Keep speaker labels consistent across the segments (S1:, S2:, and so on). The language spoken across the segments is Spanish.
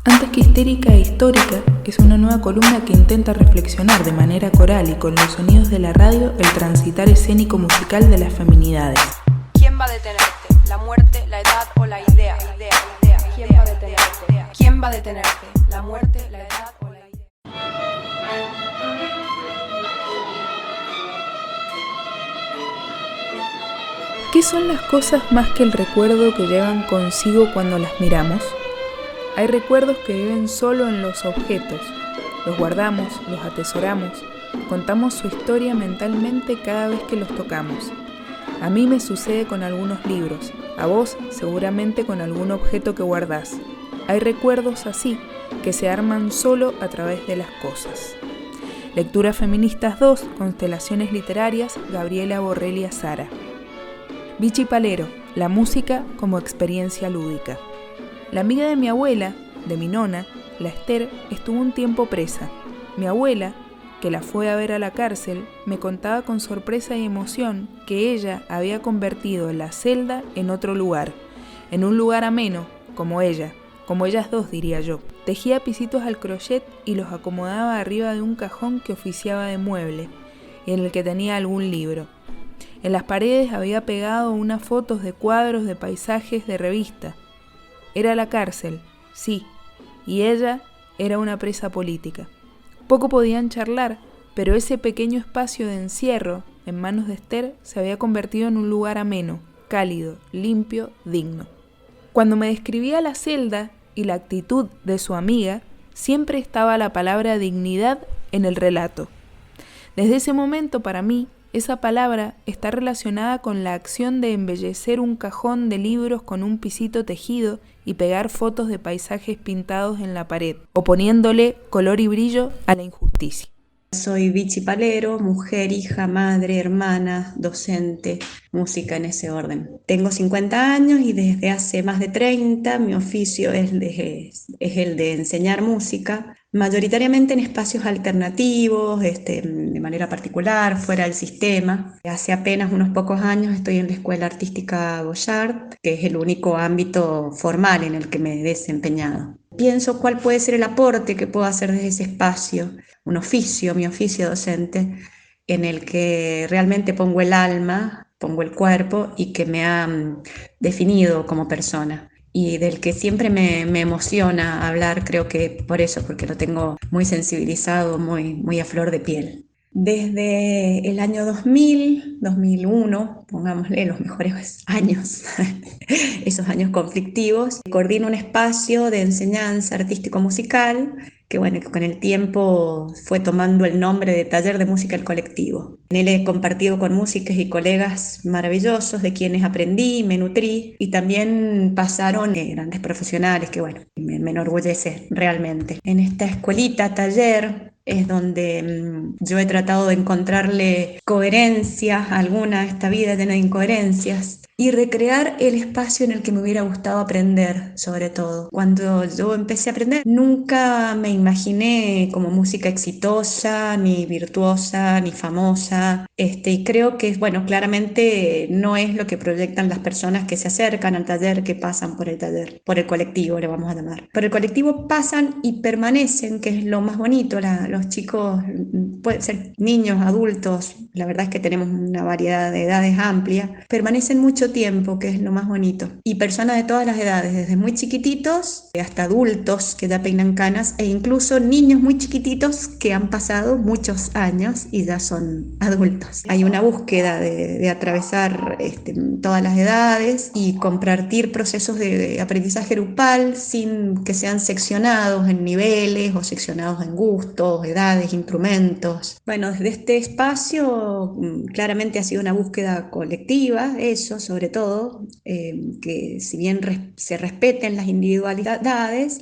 S1: Antes que histérica e histórica, es una nueva columna que intenta reflexionar de manera coral y con los sonidos de la radio el transitar escénico musical de las feminidades.
S2: ¿Quién va a detenerte? ¿La muerte, la edad o la idea? ¿Quién va a detenerte? ¿Quién va a detenerte? ¿La muerte, la edad o la idea?
S1: ¿Qué son las cosas más que el recuerdo que llevan consigo cuando las miramos? Hay recuerdos que viven solo en los objetos. Los guardamos, los atesoramos, contamos su historia mentalmente cada vez que los tocamos. A mí me sucede con algunos libros, a vos seguramente con algún objeto que guardás. Hay recuerdos así, que se arman solo a través de las cosas. Lecturas feministas 2, Constelaciones literarias, Gabriela Borrelli Azara. Vichy Palero, la música como experiencia lúdica. La amiga de mi abuela, de mi nona, la Esther, estuvo un tiempo presa. Mi abuela, que la fue a ver a la cárcel, me contaba con sorpresa y emoción que ella había convertido la celda en otro lugar, en un lugar ameno, como ella, como ellas dos diría yo. Tejía pisitos al crochet y los acomodaba arriba de un cajón que oficiaba de mueble y en el que tenía algún libro. En las paredes había pegado unas fotos de cuadros de paisajes de revista. Era la cárcel, sí, y ella era una presa política. Poco podían charlar, pero ese pequeño espacio de encierro en manos de Esther se había convertido en un lugar ameno, cálido, limpio, digno. Cuando me describía la celda y la actitud de su amiga, siempre estaba la palabra dignidad en el relato. Desde ese momento, para mí, esa palabra está relacionada con la acción de embellecer un cajón de libros con un pisito tejido y pegar fotos de paisajes pintados en la pared, o poniéndole color y brillo a la injusticia.
S3: Soy Vichy Palero, mujer, hija, madre, hermana, docente, música en ese orden. Tengo 50 años y desde hace más de 30 mi oficio es el de enseñar música, mayoritariamente en espacios alternativos, de manera particular, fuera del sistema. Hace apenas unos pocos años estoy en la Escuela Artística Goyard, que es el único ámbito formal en el que me he desempeñado. Pienso cuál puede ser el aporte que puedo hacer desde ese espacio, mi oficio docente, en el que realmente pongo el alma, pongo el cuerpo y que me ha definido como persona y del que siempre me emociona hablar, creo que por eso, porque lo tengo muy sensibilizado, muy a flor de piel. Desde el año 2000, 2001, pongámosle los mejores años, esos años conflictivos, coordino un espacio de enseñanza artístico-musical que bueno, que con el tiempo fue tomando el nombre de Taller de Música El Colectivo. En él he compartido con músicos y colegas maravillosos de quienes aprendí, me nutrí y también pasaron grandes profesionales que bueno, me enorgullece realmente. En esta escuelita, taller, es donde yo he tratado de encontrarle coherencia alguna a esta vida llena de incoherencias y recrear el espacio en el que me hubiera gustado aprender, sobre todo. Cuando yo empecé a aprender, nunca me imaginé como música exitosa, ni virtuosa, ni famosa, y creo que, bueno, claramente no es lo que proyectan las personas que se acercan al taller, que pasan por el taller, por el colectivo, le vamos a llamar. Por el colectivo pasan y permanecen, que es lo más bonito. Los chicos, pueden ser niños, adultos, la verdad es que tenemos una variedad de edades amplia, permanecen mucho tiempo, que es lo más bonito. Y personas de todas las edades, desde muy chiquititos hasta adultos que ya peinan canas, e incluso niños muy chiquititos que han pasado muchos años y ya son adultos. Hay una búsqueda de atravesar todas las edades y compartir procesos de aprendizaje grupal sin que sean seccionados en niveles o seccionados en gustos, edades, instrumentos. Bueno, desde este espacio claramente ha sido una búsqueda colectiva, eso sobre todo, que si bien se respeten las individualidades,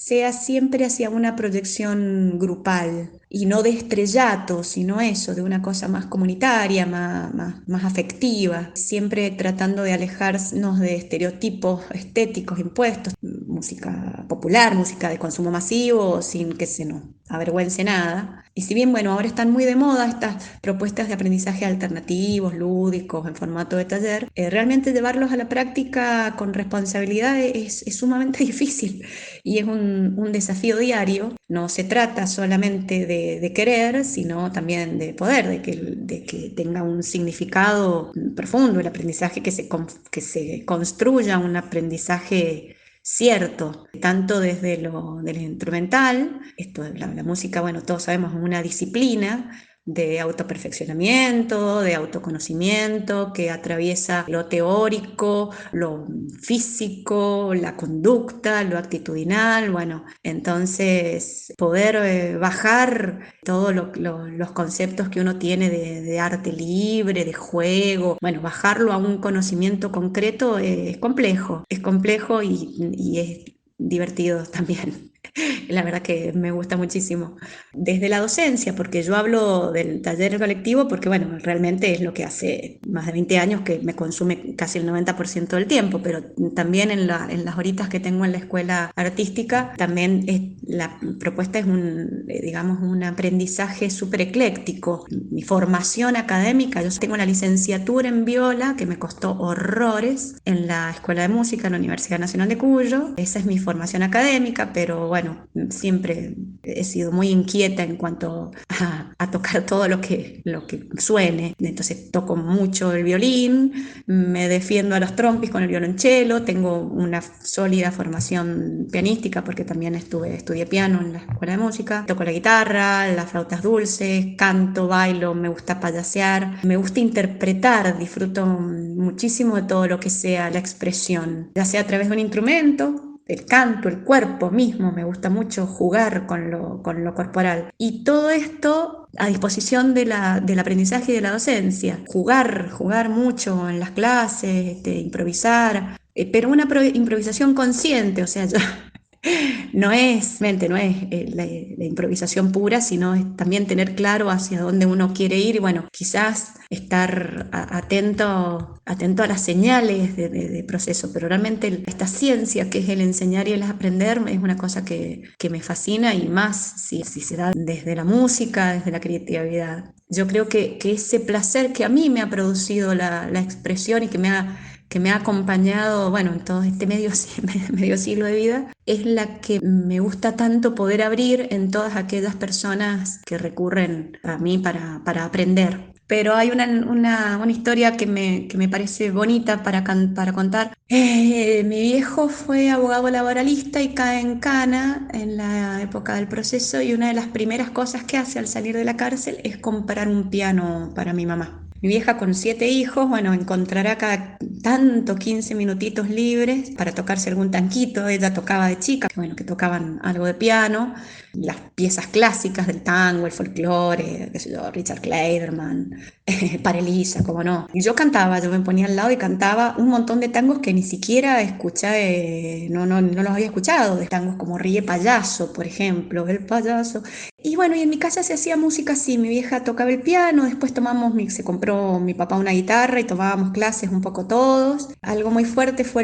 S3: sea siempre hacia una proyección grupal, y no de estrellato, sino eso, de una cosa más comunitaria, más afectiva, siempre tratando de alejarnos de estereotipos estéticos impuestos, música popular, música de consumo masivo, sin que se nos avergüence nada. Y si bien, bueno, ahora están muy de moda estas propuestas de aprendizaje alternativos, lúdicos, en formato de taller, realmente llevarlos a la práctica con responsabilidad es sumamente difícil y es un desafío diario. No se trata solamente de querer, sino también de poder, de que tenga un significado profundo el aprendizaje, que se construya un aprendizaje cierto, tanto desde lo instrumental, la música, bueno, todos sabemos, es una disciplina de autoperfeccionamiento, de autoconocimiento, que atraviesa lo teórico, lo físico, la conducta, lo actitudinal, bueno, entonces poder bajar todos los conceptos que uno tiene de arte libre, de juego, bueno, bajarlo a un conocimiento concreto es complejo y es divertido también. La verdad que me gusta muchísimo. Desde la docencia, porque yo hablo del taller colectivo, porque bueno, realmente es lo que hace más de 20 años que me consume casi el 90% del tiempo, pero también en las horitas que tengo en la escuela artística, también la propuesta es digamos, un aprendizaje súper ecléctico. Mi formación académica, yo tengo la licenciatura en viola, que me costó horrores, en la Escuela de Música en la Universidad Nacional de Cuyo. Esa es mi formación académica, pero bueno, siempre he sido muy inquieta en cuanto a tocar todo lo que suene. Entonces toco mucho el violín, me defiendo a los trompis con el violonchelo, tengo una sólida formación pianística porque también estudié piano en la escuela de música, toco la guitarra, las flautas dulces, canto, bailo, me gusta payasear, me gusta interpretar, disfruto muchísimo de todo lo que sea la expresión, ya sea a través de un instrumento, el canto, el cuerpo mismo, me gusta mucho jugar con lo corporal. Y todo esto a disposición del aprendizaje y de la docencia. Jugar mucho en las clases, improvisar, pero una improvisación consciente, o sea, yo no es la improvisación pura, sino es también tener claro hacia dónde uno quiere ir y bueno, quizás estar atento a las señales de proceso, pero realmente esta ciencia que es el enseñar y el aprender es una cosa que me fascina y más si se da desde la música, desde la creatividad. Yo creo que ese placer que a mí me ha producido la expresión y que me ha acompañado, bueno, en todo este medio siglo de vida, es la que me gusta tanto poder abrir en todas aquellas personas que recurren a mí para aprender. Pero hay una historia que me parece bonita para contar. Mi viejo fue abogado laboralista y cae en cana en la época del proceso y una de las primeras cosas que hace al salir de la cárcel es comprar un piano para mi mamá. Mi vieja con 7 hijos, bueno, encontrará cada tanto 15 minutitos libres para tocarse algún tanquito. Ella tocaba de chica, que tocaban algo de piano, las piezas clásicas del tango, el folclore, qué sé yo, Richard Clayderman, Parelisa, cómo no. Y yo me ponía al lado y cantaba un montón de tangos que ni siquiera escuché, no los había escuchado, de tangos como Ríe Payaso, por ejemplo, El Payaso. Y bueno, y en mi casa se hacía música así, mi vieja tocaba el piano, después se compró mi papá una guitarra y tomábamos clases un poco todos. Algo muy fuerte fue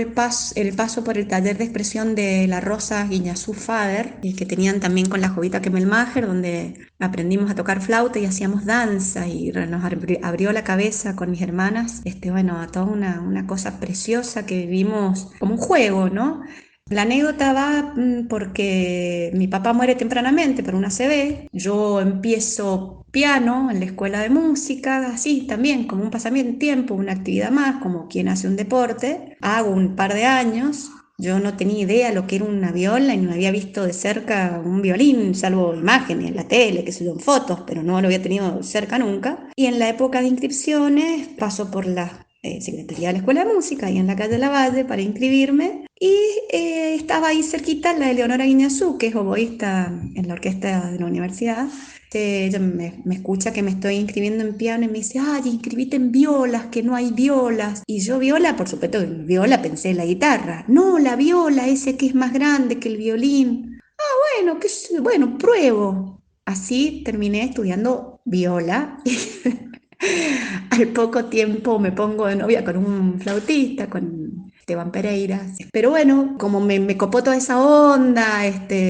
S3: el paso por el taller de expresión de la Rosa Guiñazú Fader, que tenían también con la Jovita Kemmelmacher, donde aprendimos a tocar flauta y hacíamos danza y nos abrió la cabeza con mis hermanas, bueno, a toda una cosa preciosa que vivimos como un juego, ¿no? La anécdota va porque mi papá muere tempranamente por una ACV, yo empiezo piano en la escuela de música, así también como un pasatiempo, una actividad más, como quien hace un deporte, hago un par de años. Yo no tenía idea lo que era una viola y no había visto de cerca un violín, salvo imágenes en la tele, que se en fotos, pero no lo había tenido cerca nunca. Y en la época de inscripciones paso por la Secretaría de la Escuela de Música, ahí en la calle Lavalle, para inscribirme. Y estaba ahí cerquita la Eleonora Guiñazú, que es oboísta en la orquesta de la universidad. Ella me escucha que me estoy inscribiendo en piano y me dice, ay, inscribite en violas, que no hay violas. Y yo viola, por supuesto, viola pensé en la guitarra. No, la viola, ese que es más grande que el violín. Bueno, bueno, pruebo. Así terminé estudiando viola. Al poco tiempo me pongo de novia con un flautista, con Esteban Pereira. Pero bueno, como me copó toda esa onda,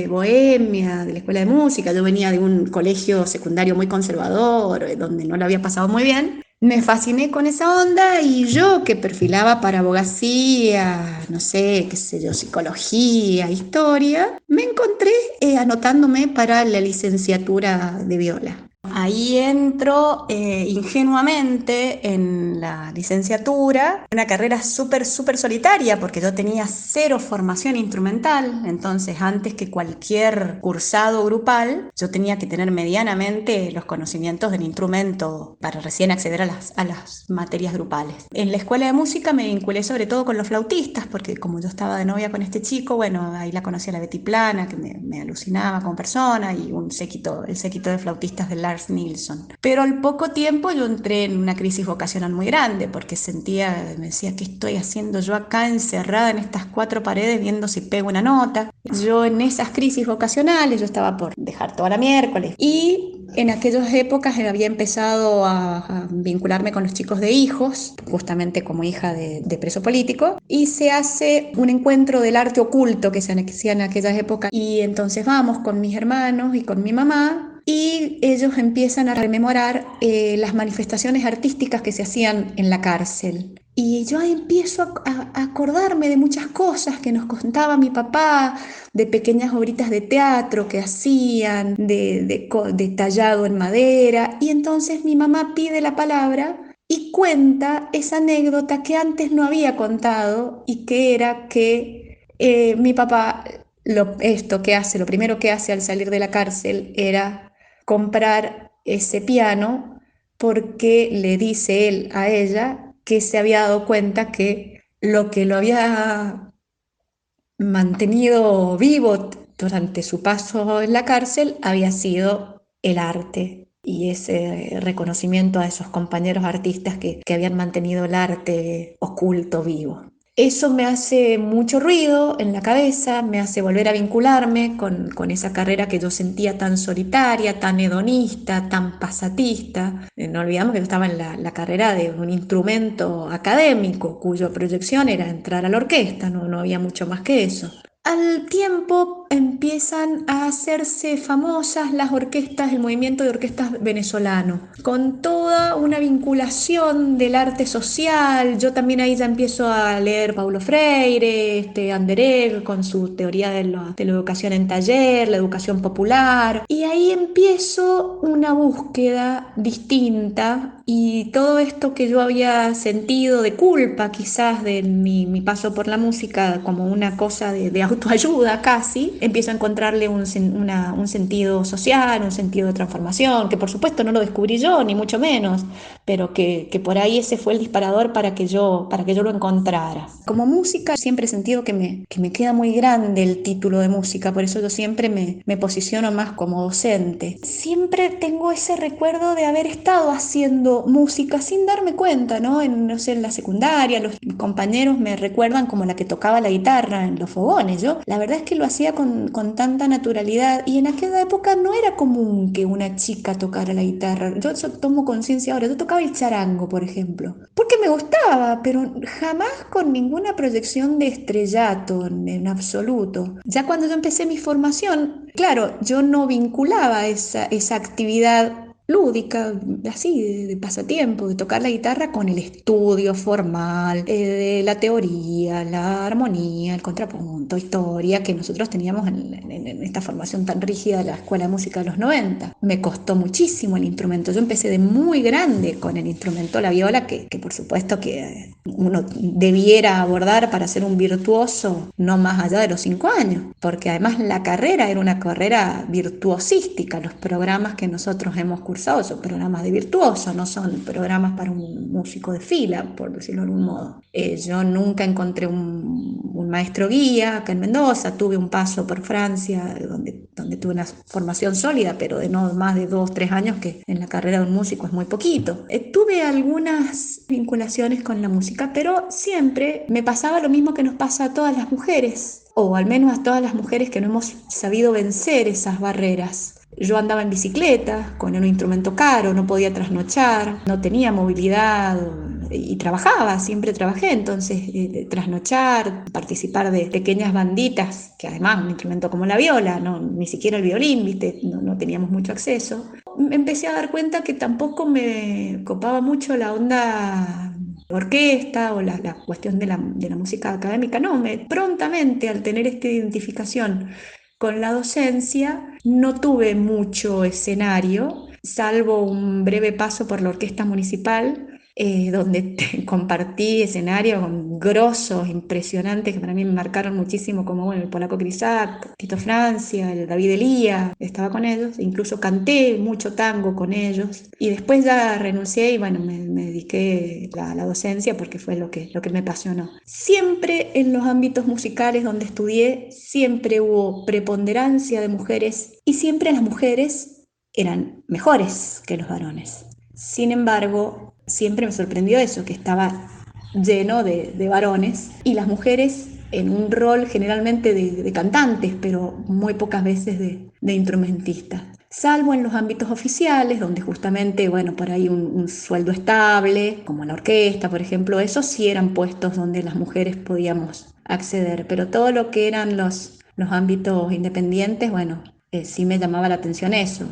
S3: bohemia, de la escuela de música, yo venía de un colegio secundario muy conservador, donde no lo había pasado muy bien. Me fasciné con esa onda y yo que perfilaba para abogacía, no sé, qué sé yo, psicología, historia, me encontré anotándome para la licenciatura de viola. Ahí entro ingenuamente en la licenciatura, una carrera súper solitaria porque yo tenía cero formación instrumental, entonces antes que cualquier cursado grupal, yo tenía que tener medianamente los conocimientos del instrumento para recién acceder a las materias grupales. En la escuela de música me vinculé sobre todo con los flautistas porque como yo estaba de novia con este chico, bueno, ahí la conocí a la Betty Plana, que me alucinaba como persona, y el séquito de flautistas de Lars Nilsson. Pero al poco tiempo yo entré en una crisis vocacional muy grande porque me decía, ¿qué estoy haciendo yo acá encerrada en estas cuatro paredes viendo si pego una nota? Yo en esas crisis vocacionales, yo estaba por dejar toda la miércoles y en aquellas épocas había empezado a vincularme con los chicos de hijos, justamente como hija de preso político, y se hace un encuentro del arte oculto que se hacía en aquellas épocas. Y entonces vamos con mis hermanos y con mi mamá, y ellos empiezan a rememorar las manifestaciones artísticas que se hacían en la cárcel. Y yo empiezo a acordarme de muchas cosas que nos contaba mi papá, de pequeñas obritas de teatro que hacían, de tallado en madera. Y entonces mi mamá pide la palabra y cuenta esa anécdota que antes no había contado y que era que mi papá lo primero que hace al salir de la cárcel era comprar ese piano porque le dice él a ella que se había dado cuenta que lo que lo había mantenido vivo durante su paso en la cárcel había sido el arte y ese reconocimiento a esos compañeros artistas que habían mantenido el arte oculto vivo. Eso me hace mucho ruido en la cabeza, me hace volver a vincularme con esa carrera que yo sentía tan solitaria, tan hedonista, tan pasatista. No olvidamos que yo estaba en la carrera de un instrumento académico cuya proyección era entrar a la orquesta, no había mucho más que eso. Al tiempo empiezan a hacerse famosas las orquestas, el movimiento de orquestas venezolano, con toda una vinculación del arte social. Yo también ahí ya empiezo a leer Paulo Freire, Anderegg, con su teoría de la educación en taller, la educación popular. Y ahí empiezo una búsqueda distinta y todo esto que yo había sentido de culpa quizás de mi paso por la música como una cosa de autoayuda casi, empiezo a encontrarle un sentido social, un sentido de transformación, que por supuesto no lo descubrí yo, ni mucho menos, pero que por ahí ese fue el disparador para que yo lo encontrara. Como música siempre he sentido que me queda muy grande el título de música, por eso yo siempre me posiciono más como docente. Siempre tengo ese recuerdo de haber estado haciendo música sin darme cuenta, ¿no? No sé, en la secundaria, los compañeros me recuerdan como la que tocaba la guitarra en los fogones. Yo la verdad es que lo hacía con tanta naturalidad y en aquella época no era común que una chica tocara la guitarra. Yo tomo conciencia ahora, yo tocaba el charango, por ejemplo, porque me gustaba, pero jamás con ninguna proyección de estrellato en absoluto. Ya cuando yo empecé mi formación, claro, yo no vinculaba esa actividad lúdica, así, de pasatiempo, de tocar la guitarra con el estudio formal, de la teoría, la armonía, el contrapunto, historia, que nosotros teníamos en esta formación tan rígida de la Escuela de Música de los 90. Me costó muchísimo el instrumento. Yo empecé de muy grande con el instrumento, la viola, que por supuesto que uno debiera abordar para ser un virtuoso no más allá de los 5 años, porque además la carrera era una carrera virtuosística. Los programas que nosotros hemos cursado son programas de virtuoso, no son programas para un músico de fila, por decirlo de algún modo. Yo nunca encontré un maestro guía acá en Mendoza, tuve un paso por Francia donde tuve una formación sólida, pero de no más de 2-3 años, que en la carrera de un músico es muy poquito. Tuve algunas vinculaciones con la música, pero siempre me pasaba lo mismo que nos pasa a todas las mujeres, o al menos a todas las mujeres que no hemos sabido vencer esas barreras. Yo andaba en bicicleta con un instrumento caro, no podía trasnochar, no tenía movilidad y trabajaba, siempre trabajé, entonces trasnochar, participar de pequeñas banditas, que además un instrumento como la viola, no, ni siquiera el violín, ¿viste? No, no teníamos mucho acceso. Me empecé a dar cuenta que tampoco me copaba mucho la onda orquesta o la cuestión de la música académica, no, prontamente al tener esta identificación con la docencia no tuve mucho escenario, salvo un breve paso por la orquesta municipal, donde compartí escenario con grosos impresionantes que para mí me marcaron muchísimo, como bueno, el Polaco Crisac, Tito Francia, el David Elías, estaba con ellos, incluso canté mucho tango con ellos, y después ya renuncié y bueno, me dediqué a la docencia porque fue lo que me apasionó. Siempre en los ámbitos musicales donde estudié, siempre hubo preponderancia de mujeres y siempre las mujeres eran mejores que los varones. Sin embargo, siempre me sorprendió eso, que estaba lleno de varones y las mujeres en un rol generalmente de cantantes, pero muy pocas veces de instrumentistas. Salvo en los ámbitos oficiales, donde justamente, bueno, por ahí un sueldo estable, como la orquesta, por ejemplo, esos sí eran puestos donde las mujeres podíamos acceder, pero todo lo que eran los ámbitos independientes, bueno, sí me llamaba la atención eso,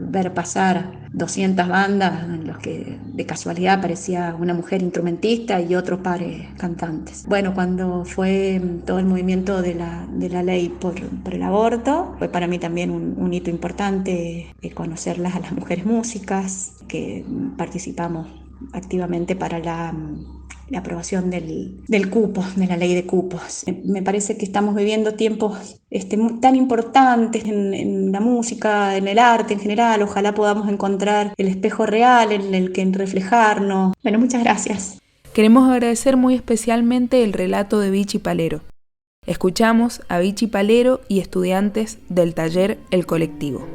S3: ver pasar 200 bandas en los que de casualidad aparecía una mujer instrumentista y otros pares cantantes. Bueno, cuando fue todo el movimiento de la ley por el aborto, fue para mí también un hito importante conocerlas a las mujeres músicas que participamos activamente para la aprobación del cupo, de la ley de cupos. Me parece que estamos viviendo tiempos tan importantes en la música, en el arte en general. Ojalá podamos encontrar el espejo real en el que reflejarnos. Bueno, muchas gracias.
S1: Queremos agradecer muy especialmente el relato de Vichy Palero. Escuchamos a Vichy Palero y estudiantes del taller El Colectivo.